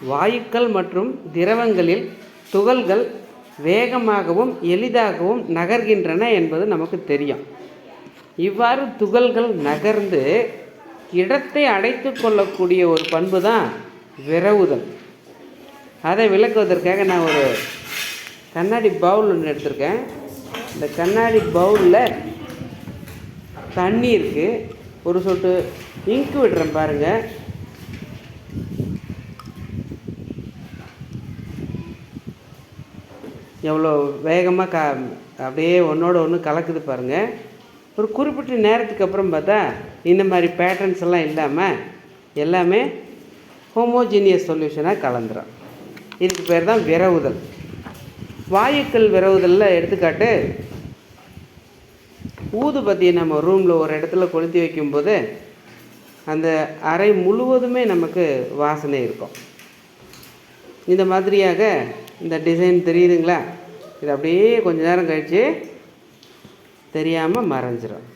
வாயுக்கள் மற்றும் திரவங்களில் துகள்கள் வேகமாகவும் எளிதாகவும் நகர்கின்றன என்பது நமக்கு தெரியும். இவ்வாறு துகள்கள் நகர்ந்து இடத்தை அடைத்து கொள்ளக்கூடிய ஒரு பண்பு தான் விரவுதல். அதை விளக்குவதற்காக நான் ஒரு கண்ணாடி பவுல் ஒன்று எடுத்திருக்கேன். இந்த கண்ணாடி பவுலில் தண்ணி இருக்குது. ஒரு சொட்டு இங்கு விடுறேன் பாருங்கள். எவ்வளோ வேகமாக அப்படியே ஒன்றோட ஒன்று கலக்குது பாருங்கள். ஒரு குறிப்பிட்ட நேரத்துக்கு அப்புறம் பார்த்தா இந்த மாதிரி பேட்டர்ன்ஸ் எல்லாம் இல்லாமல் எல்லாமே ஹோமோஜீனியஸ் சொல்யூஷனாக கலந்துரும். இதுக்கு பேர் தான் விரவுதல். வாயுக்கள் விரவுதலில் எடுத்துக்காட்டு, ஊதுபத்தியை நம்ம ரூமில் ஒரு இடத்துல கொளுத்தி வைக்கும்போது அந்த அறை முழுவதுமே நமக்கு வாசனை இருக்கும். இந்த மாதிரியாக இந்த டிசைன் தெரியுதுங்களா? இது அப்படியே கொஞ்ச நேரம் கழித்து தெரியாமல் மறைஞ்சிடும்.